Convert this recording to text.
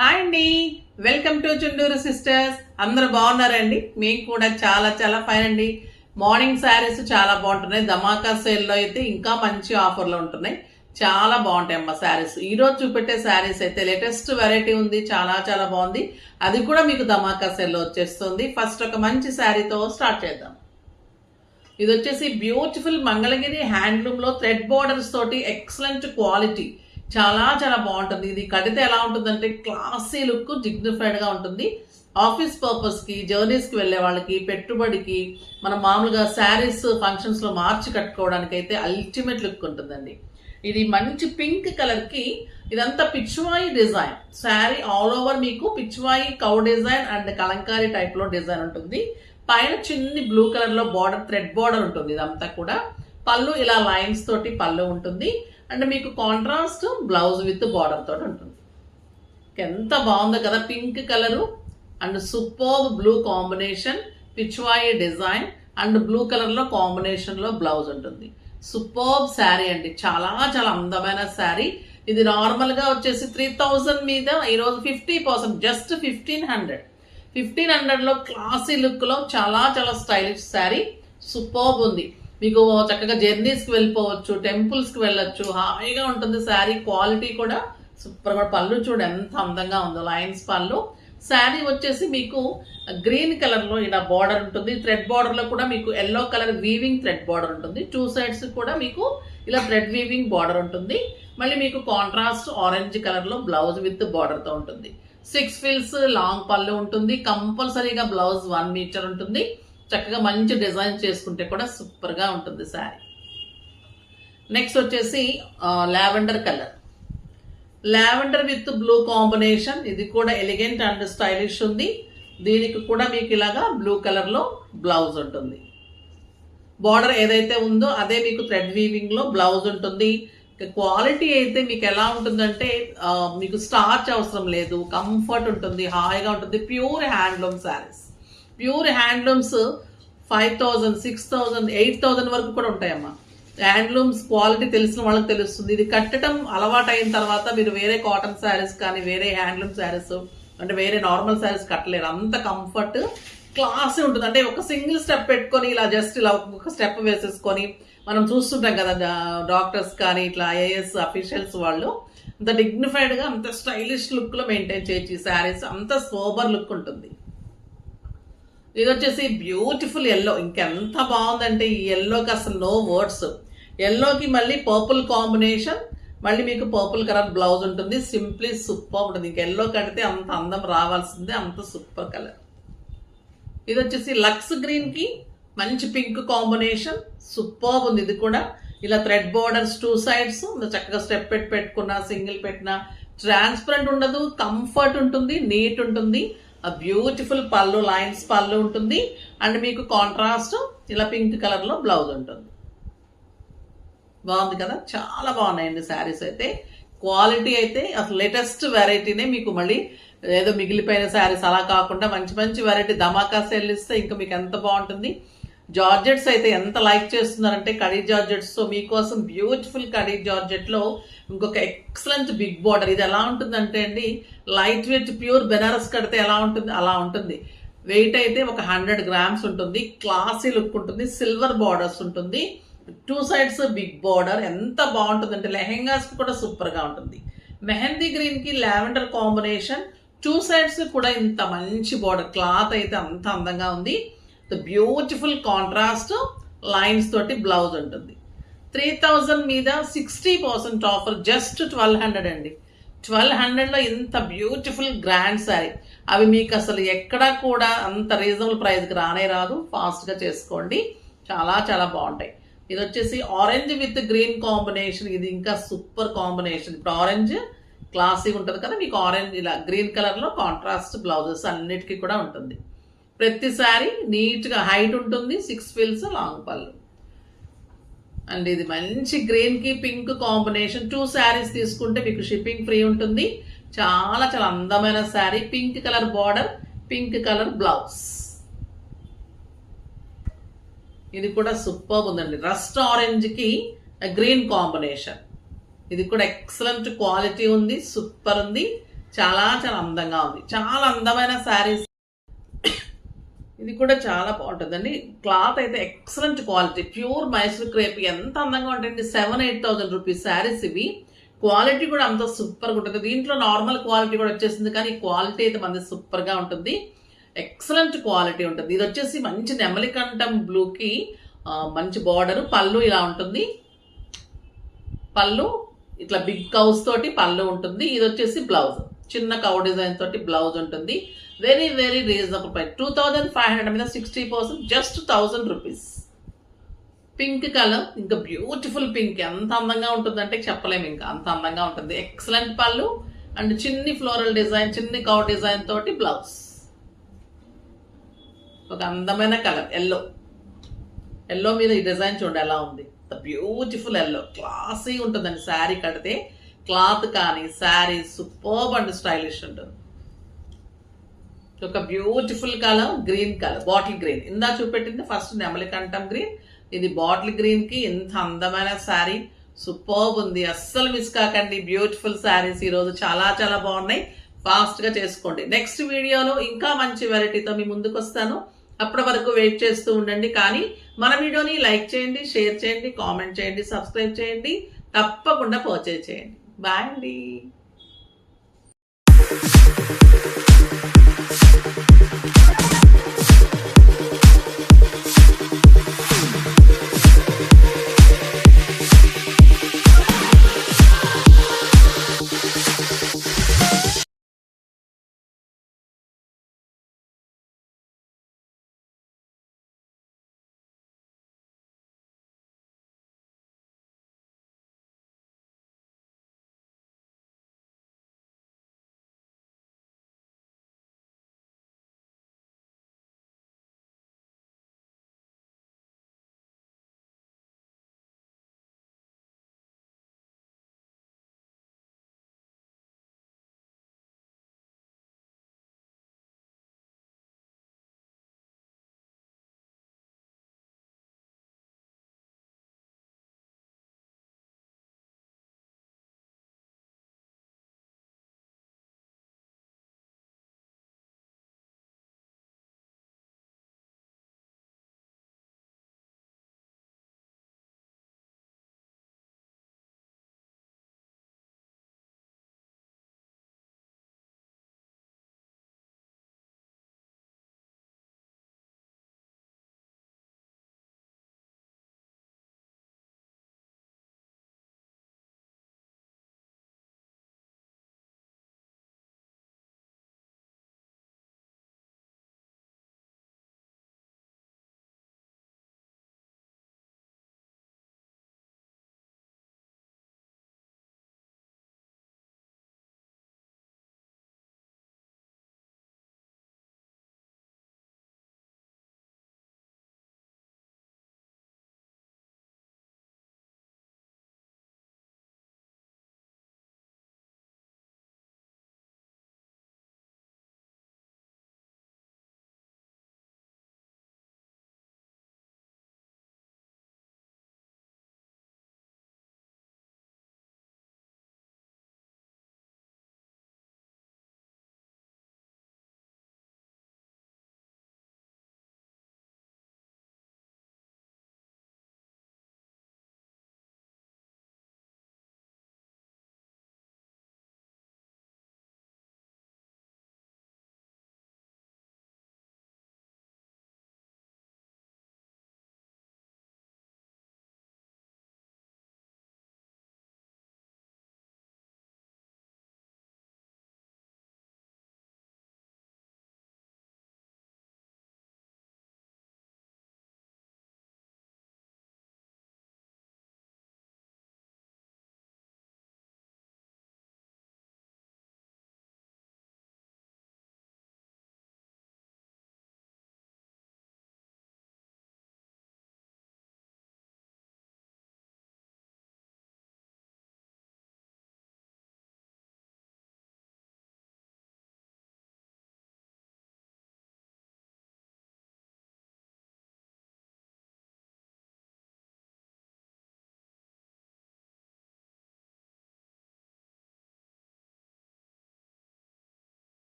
Hi అండి, welcome to Chunduru sisters. అందరూ బాగున్నారండి? మేము కూడా చాలా చాలా ఫైన్ అండి. మార్నింగ్ శారీస్ చాలా బాగుంటున్నాయి. ధమాకా సేల్లో అయితే ఇంకా మంచి ఆఫర్లు ఉంటున్నాయి. చాలా బాగుంటాయి అమ్మ శారీస్. ఈ రోజు చూపెట్టే శారీస్ అయితే లేటెస్ట్ వెరైటీ ఉంది, చాలా చాలా బాగుంది. అది కూడా మీకు ధమాకా సేల్లో వచ్చేస్తుంది. ఫస్ట్ ఒక మంచి శారీతో స్టార్ట్ చేద్దాం. ఇది వచ్చేసి బ్యూటిఫుల్ మంగళగిరి హ్యాండ్లూమ్ లో థ్రెడ్ బోర్డర్స్ తోటి ఎక్సలెంట్ క్వాలిటీ, చాలా చాలా బాగుంటుంది. ఇది కడితే ఎలా ఉంటుందంటే క్లాసీ లుక్, డిగ్నిఫైడ్ గా ఉంటుంది. ఆఫీస్ పర్పస్ కి, జర్నీస్ కి వెళ్లే వాళ్ళకి, పెట్టుబడికి, మనం మామూలుగా శారీస్ ఫంక్షన్స్ లో మార్చి కట్టుకోవడానికి అయితే అల్టిమేట్ లుక్ ఉంటుందండి. ఇది మంచి పింక్ కలర్ కి, ఇదంతా Pichwai design sari. All over మీకు Pichwai cow design and Kalamkari type లో డిజైన్ ఉంటుంది. పైన చిన్ని బ్లూ కలర్ లో బార్డర్, థ్రెడ్ బార్డర్ ఉంటుంది. ఇదంతా కూడా పళ్ళు ఇలా లైన్స్ తోటి పళ్ళు ఉంటుంది. అండ్ మీకు కాంట్రాస్ట్ బ్లౌజ్ విత్ బార్డర్ తోటి ఉంటుంది. ఎంత బాగుందో కదా, pink colour and super blue combination, Pichwai design and blue colour లో కాంబినేషన్ లో బ్లౌజ్ ఉంటుంది. సూపర్ శారీ అండి, చాలా చాలా అందమైన శారీ. ఇది నార్మల్ గా వచ్చేసి 3000 మీద ఈరోజు 50%, జస్ట్ 1500 లో క్లాసీ లుక్ లో చాలా చాలా స్టైలిష్ శారీ. సూపర్ ఉంది. మీకు చక్కగా జర్నీస్ కి వెళ్ళిపోవచ్చు, టెంపుల్స్ కి వెళ్ళొచ్చు, హాయిగా ఉంటుంది శారీ. క్వాలిటీ కూడా సూపర్ గా. పళ్ళు చూడు ఎంత అందంగా ఉందో, లైన్స్ పళ్ళు. శారీ వచ్చేసి మీకు గ్రీన్ కలర్ లో ఇలా బార్డర్ ఉంటుంది. థ్రెడ్ బార్డర్ లో కూడా మీకు yellow colour weaving thread border ఉంటుంది. టూ సైడ్స్ కూడా మీకు ఇలా థ్రెడ్ వీవింగ్ బార్డర్ ఉంటుంది. మళ్ళీ మీకు కాంట్రాస్ట్ ఆరెంజ్ కలర్ లో బ్లౌజ్ విత్ బార్డర్ తో ఉంటుంది. 6 ఫిల్స్ లాంగ్ పళ్ళు ఉంటుంది. కంపల్సరీగా బ్లౌజ్ 1 మీటర్ ఉంటుంది. చక్కగా మంచి డిజైన్ చేసుకుంటే కూడా సూపర్ గా ఉంటుంది శారీ. నెక్స్ట్ వచ్చేసి lavender colour, lavender with blue combination. ఇది కూడా ఎలిగెంట్ అండ్ స్టైలిష్ ఉంది. దీనికి కూడా మీకు ఇలాగా బ్లూ కలర్ లో బ్లౌజ్ ఉంటుంది. బార్డర్ ఏదైతే ఉందో అదే మీకు థ్రెడ్ వీవింగ్ లో బ్లౌజ్ ఉంటుంది. క్వాలిటీ అయితే మీకు ఎలా ఉంటుందంటే మీకు స్టార్చ్ అవసరం లేదు, కంఫర్ట్ ఉంటుంది, హాయిగా ఉంటుంది. Pure handloom saris. Pure handlooms 5000, 6000, 8000 వరకు కూడా ఉంటాయమ్మా. హ్యాండ్లూమ్స్ క్వాలిటీ తెలిసిన వాళ్ళకి తెలుస్తుంది. ఇది కట్టడం అలవాటు అయిన తర్వాత మీరు వేరే కాటన్ శారీస్ కానీ, వేరే హ్యాండ్లూమ్ శారీస్ అంటే వేరే నార్మల్ శారీస్ కట్టలేరు. అంత కంఫర్ట్, క్లాసీ ఉంటుంది. అంటే ఒక సింగిల్ స్టెప్ పెట్టుకొని ఇలా జస్ట్ ఇలా ఒక స్టెప్ వేసేసుకొని మనం చూస్తుంటాం కదా డాక్టర్స్ కానీ ఇట్లా ఐఏఎస్ అఫీషియల్స్ వాళ్ళు, అంత డిగ్నిఫైడ్ గా, అంత స్టైలిష్ లుక్ లో మెయింటైన్ చేయొచ్చు ఈ శారీస్. అంత సోబర్ లుక్ ఉంటుంది. ఇది వచ్చేసి బ్యూటిఫుల్ ఎల్లో. ఇంకెంత బాగుందంటే ఈ ఎల్లోకి అసలు నో వర్డ్స్. ఎల్లోకి మళ్ళీ పర్పుల్ కాంబినేషన్, మళ్ళీ మీకు పర్పుల్ కలర్ బ్లౌజ్ ఉంటుంది. సింప్లీ సూపర్ ఉంటుంది. ఇంక ఎల్లో కడితే అంత అందం రావాల్సిందే, అంత సూపర్ కలర్. ఇది వచ్చేసి లక్స్ గ్రీన్ కి మంచి పింక్ కాంబినేషన్, సూపర్ ఉంది. ఇది కూడా ఇలా థ్రెడ్ బోర్డర్స్ టూ సైడ్స్ చక్కగా స్టెప్ పెట్టుకున్నా, సింగిల్ పెట్టినా ట్రాన్స్పరెంట్ ఉండదు, కంఫర్ట్ ఉంటుంది, నీట్ ఉంటుంది. బ్యూటిఫుల్ పళ్ళు, లైన్స్ పళ్ళు ఉంటుంది. అండ్ మీకు కాంట్రాస్ట్ ఇలా పింక్ కలర్ లో బ్లౌజ్ ఉంటుంది. బాగుంది కదా, చాలా బాగున్నాయండి శారీస్ అయితే. క్వాలిటీ అయితే అసలు లేటెస్ట్ వెరైటీనే. మీకు మళ్ళీ ఏదో మిగిలిపోయిన శారీస్ అలా కాకుండా మంచి మంచి వెరైటీ ధమాకా సేల్ ఇస్తే ఇంకా మీకు ఎంత బాగుంటుంది. జార్జెట్స్ అయితే ఎంత లైక్ చేస్తున్నారంటే కడీ జార్జెట్స్ తో మీకోసం బ్యూటిఫుల్ కడీ జార్జెట్ లో ఇంకొక ఎక్సలెంట్ బిగ్ బార్డర్. ఇది ఎలా ఉంటుందంటే అండి, లైట్ వెయిట్ ప్యూర్ బెనారస్ కడితే ఎలా ఉంటుంది అలా ఉంటుంది. వెయిట్ అయితే ఒక 100 గ్రామ్స్ ఉంటుంది. క్లాసీ లుక్ ఉంటుంది. సిల్వర్ బార్డర్స్ ఉంటుంది. Two sides big border. ఎంత బాగుంటుందంటే లెహెంగాస్ కూడా సూపర్ గా ఉంటుంది. మెహందీ గ్రీన్ కి లావెండర్ కాంబినేషన్, టూ సైడ్స్ కూడా ఇంత మంచి బార్డర్. క్లాత్ అయితే అంత అందంగా ఉంది. బ్యూటిఫుల్ కాంట్రాస్ట్ లైన్స్ తోటి బ్లౌజ్ ఉంటుంది. 3000 మీద 60% ఆఫర్, జస్ట్ 1200 అండి. 1200 లో ఇంత బ్యూటిఫుల్ గ్రాండ్ శారీ. అవి మీకు అసలు ఎక్కడా కూడా అంత రీజనబుల్ ప్రైస్ కి రానే రాదు. ఫాస్ట్ గా చేసుకోండి, చాలా చాలా బాగుంటాయి. ఇది వచ్చేసి ఆరెంజ్ విత్ గ్రీన్ కాంబినేషన్. ఇది ఇంకా సూపర్ కాంబినేషన్. ఇప్పుడు ఆరెంజ్ క్లాసీ ఉంటుంది కదా, మీకు ఆరెంజ్ ఇలా గ్రీన్ కలర్ లో కాంట్రాస్ట్ బ్లౌజెస్ అన్నిటికీ కూడా ఉంటుంది. ప్రతి శారీ నీట్ గా హైట్ ఉంటుంది. 6 ఫిల్స్ లాంగ్ పళ్ళు. అండ్ ఇది మంచి గ్రీన్ కి పింక్ కాంబినేషన్. 2 శారీస్ తీసుకుంటే మీకు షిప్పింగ్ ఫ్రీ ఉంటుంది. చాలా చాలా అందమైన sari. Pink colour border, pink colour blouse. ఇది కూడా సూపర్ ఉందండి. రస్ట్ ఆరెంజ్ కి గ్రీన్ కాంబినేషన్. ఇది కూడా ఎక్సలెంట్ క్వాలిటీ ఉంది, సూపర్ ఉంది. చాలా చాలా అందంగా ఉంది. చాలా అందమైన శారీస్. ఇది కూడా చాలా బాగుంటుందండి. క్లాత్ అయితే excellent quality, pure Mysore crepe. ఎంత అందంగా ఉంటాయండి. 7,000-8,000 రూపీస్ శారీస్ ఇవి. క్వాలిటీ కూడా అంత సూపర్గా ఉంటుంది. దీంట్లో నార్మల్ క్వాలిటీ కూడా వచ్చేసింది, కానీ క్వాలిటీ అయితే మనది సూపర్గా ఉంటుంది. ఎక్సలెంట్ క్వాలిటీ ఉంటుంది. ఇది వచ్చేసి మంచి నెమలికంఠం బ్లూకి మంచి బార్డర్. పళ్ళు ఇలా ఉంటుంది. పళ్ళు ఇట్లా బిగ్ కౌస్ తోటి పళ్ళు ఉంటుంది. ఇది వచ్చేసి బ్లౌజ్, చిన్న కౌ డిజైన్ తోటి బ్లౌజ్ ఉంటుంది. Very very reasonable price. 2,500 మీద 60%, జస్ట్ 1,000 రూపీస్. పింక్ కలర్, ఇంకా బ్యూటిఫుల్ పింక్. ఎంత అందంగా ఉంటుందంటే చెప్పలేము, ఇంకా అంత అందంగా ఉంటుంది. ఎక్సలెంట్ పళ్ళు అండ్ చిన్ని ఫ్లోరల్ డిజైన్, చిన్ని కౌ డిజైన్ తోటి బ్లౌజ్. ఒక అందమైన కలర్ ఎల్లో. ఎల్లో మీద ఈ డిజైన్ చూడండి ఎలా ఉంది. బ్యూటిఫుల్ ఎల్లో, క్లాసీ ఉంటుందండి. శారీ కడితే క్లాత్ కానీ శారీ సూపర్బ్ అండ్ స్టైలిష్ ఉంటుంది. ఒక beautiful colour green colour, bottle green. ఇందా చూపెట్టింది ఫస్ట్ నెమలికంఠం గ్రీన్, ఇది బాటిల్ గ్రీన్ కి ఎంత అందమైన శారీ. సూపర్బ్ ఉంది, అస్సలు మిస్ కాకండి. బ్యూటిఫుల్ శారీస్ ఈరోజు చాలా చాలా బాగున్నాయి. ఫాస్ట్ గా చేసుకోండి. నెక్స్ట్ వీడియోలో ఇంకా మంచి వెరైటీతో మీ ముందుకు వస్తాను. అప్పటి వరకు వెయిట్ చేస్తూ ఉండండి. కానీ మన వీడియోని లైక్ చేయండి, షేర్ చేయండి, కామెంట్ చేయండి, సబ్స్క్రైబ్ చేయండి, తప్పకుండా పర్చేజ్ చేయండి. బాయ్ అండి.